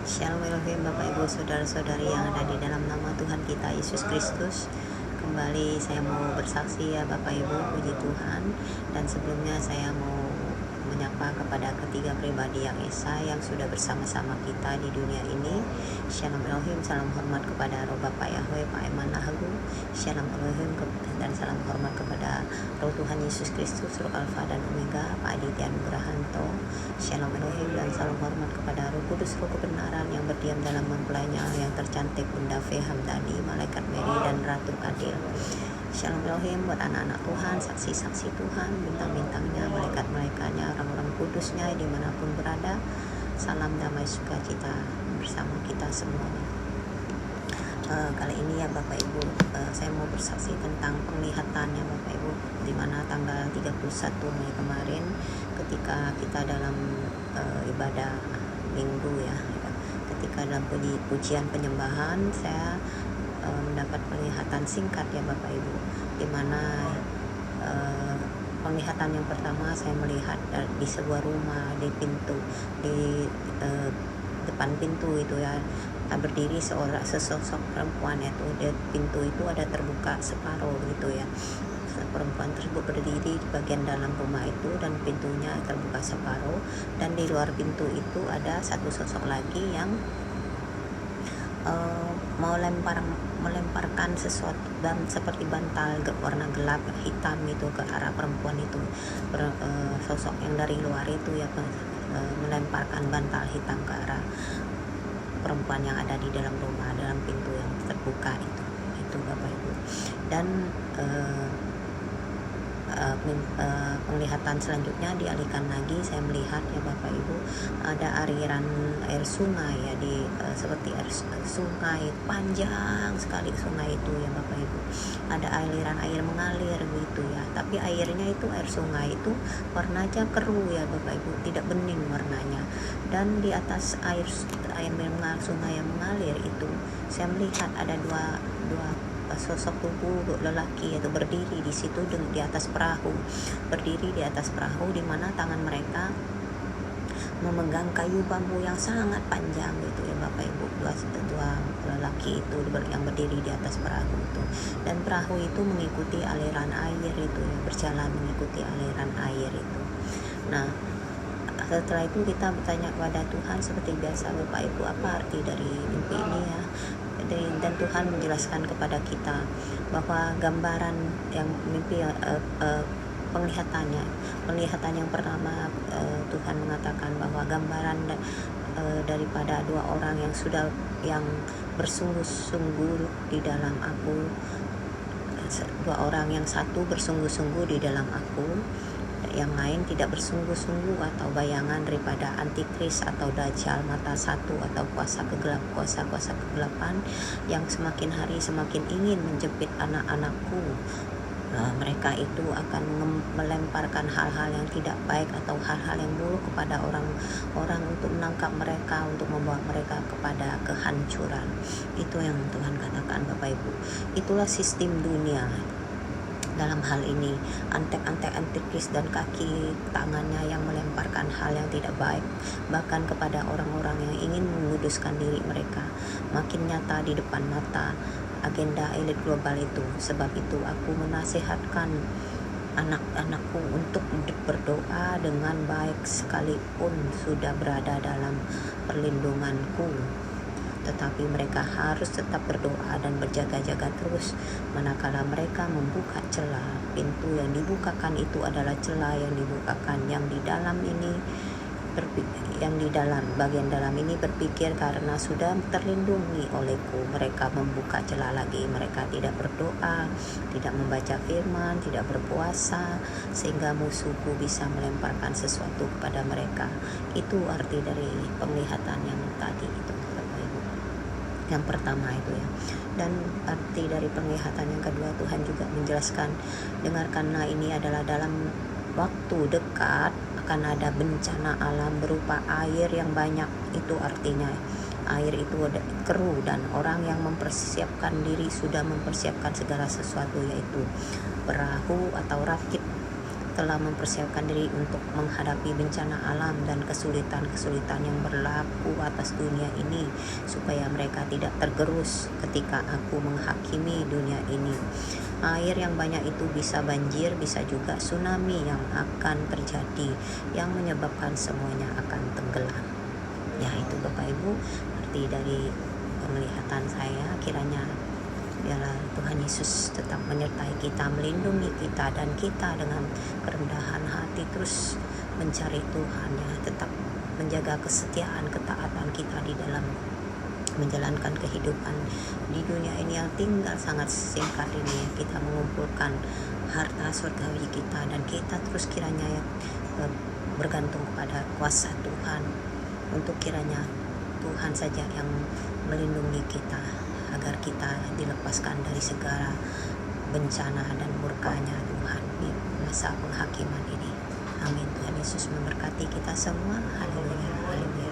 Shalom Elohim, Bapak Ibu Saudara-saudari yang ada di dalam nama Tuhan kita Yesus Kristus. Kembali saya mau bersaksi ya Bapak Ibu, puji Tuhan. Dan sebelumnya saya mau menyapa kepada ketiga pribadi yang esa yang sudah bersama-sama kita di dunia ini. Shalom Elohim, salam hormat kepada Roh Bapak Yahweh, Pak Eman Nahagu. Shalom Elohim dan salam hormat kepada Roh Tuhan Yesus Kristus, Roh Alfa dan Omega, Pak Aditya Nugrahanto. Shalom Elohim dan salam hormat kepada Roh Kudus, Roh kebenaran yang berdiam dalam mempelainya yang tercantik Bunda V. Hamdani, Malaikat Mary dan Ratu Adil. Shalom Elohim buat anak-anak Tuhan, saksi-saksi Tuhan, bintang-bintangnya, malaikat-malaikatnya, orang-orang kudusnya dimanapun berada. Salam damai sukacita bersama kita semuanya. Kali ini ya Bapak Ibu, saya mau bersaksi tentang penglihatannya Bapak Ibu, di mana tanggal 31 Mei kemarin ketika kita dalam ibadah minggu ya, ketika dalam pujian penyembahan saya mendapat penglihatan singkat ya Bapak Ibu, di mana penglihatan yang pertama saya melihat di sebuah rumah, di pintu, di depan pintu itu ya, berdiri sesosok perempuan itu. Di pintu itu ada terbuka separuh gitu ya. Perempuan tersebut berdiri di bagian dalam rumah itu dan pintunya terbuka separuh, dan di luar pintu itu ada satu sosok lagi yang melemparkan sesuatu seperti bantal warna gelap hitam itu ke arah perempuan itu. Sosok yang dari luar itu ya melemparkan bantal hitam ke arah perempuan yang ada di dalam rumah, dalam pintu yang terbuka itu Bapak Ibu. Dan penglihatan selanjutnya dialihkan lagi, saya melihat ya Bapak Ibu, ada aliran air sungai ya, seperti air sungai panjang sekali sungai itu ya Bapak Ibu. Ada aliran air mengalir gitu ya, tapi airnya itu, air sungai itu warnanya keruh ya Bapak Ibu, tidak bening warnanya. Dan di atas air sungai yang mengalir itu saya melihat ada dua sosok tubuh lelaki yaitu berdiri di situ di atas perahu, di mana tangan mereka memegang kayu bambu yang sangat panjang gitu ya Bapak Ibu. Dua lelaki itu yang berdiri di atas perahu itu, dan perahu itu mengikuti aliran air itu ya, berjalan mengikuti aliran air itu. Nah, setelah itu kita bertanya kepada Tuhan seperti biasa Bapak Ibu, apa arti dari mimpi ini ya. Dan Tuhan menjelaskan kepada kita bahwa gambaran yang mimpi penglihatan yang pertama, Tuhan mengatakan bahwa gambaran daripada dua orang yang bersungguh-sungguh di dalam aku, dua orang yang satu bersungguh-sungguh di dalam aku, yang lain tidak bersungguh-sungguh, atau bayangan daripada antikris atau dajjal, mata satu atau kuasa kegelapan yang semakin hari semakin ingin menjepit anak-anakku. Mereka itu akan melemparkan hal-hal yang tidak baik atau hal-hal yang buruk kepada orang untuk menangkap mereka, untuk membawa mereka kepada kehancuran. Itu yang Tuhan katakan Bapak Ibu. Itulah sistem dunia dalam hal ini, antikris dan kaki tangannya yang melemparkan hal yang tidak baik bahkan kepada orang-orang yang ingin menguduskan diri mereka. Makin nyata di depan mata agenda elit global itu. Sebab itu aku menasihatkan anak-anakku untuk berdoa dengan baik sekalipun sudah berada dalam perlindunganku, tetapi mereka harus tetap berdoa dan berjaga-jaga terus manakala mereka membuka celah. Pintu yang dibukakan itu adalah celah yang dibukakan, yang di dalam bagian dalam ini berpikir karena sudah terlindungi olehku, mereka membuka celah lagi. Mereka tidak berdoa, tidak membaca firman, tidak berpuasa, sehingga musuhku bisa melemparkan sesuatu kepada mereka. Itu arti dari penglihatan yang tadi itu, yang pertama itu ya. Dan arti dari penglihatan yang kedua, Tuhan juga menjelaskan, dengarkanlah, ini adalah dalam waktu dekat akan ada bencana alam berupa air yang banyak. Itu artinya air itu keruh, dan orang yang mempersiapkan diri sudah mempersiapkan segala sesuatu, yaitu perahu atau rakit telah mempersiapkan diri untuk menghadapi bencana alam dan kesulitan-kesulitan yang berlaku atas dunia ini, supaya mereka tidak tergerus ketika aku menghakimi dunia ini. Air yang banyak itu bisa banjir, bisa juga tsunami yang akan terjadi, yang menyebabkan semuanya akan tenggelam. Ya, itu Bapak Ibu arti dari penglihatan saya. Kiranya biarlah Tuhan Yesus tetap menyertai kita, melindungi kita, dan kita dengan kerendahan hati terus mencari Tuhan, ya, tetap menjaga kesetiaan, ketaatan kita di dalam menjalankan kehidupan di dunia ini yang tinggal sangat singkat ini. Kita mengumpulkan harta surgawi kita, dan kita terus kiranya ya, bergantung kepada kuasa Tuhan, untuk kiranya Tuhan saja yang melindungi kita, agar kita dilepaskan dari segala bencana dan murkanya Tuhan di masa penghakiman ini. Amin. Tuhan Yesus memberkati kita semua. Haleluya, haleluya.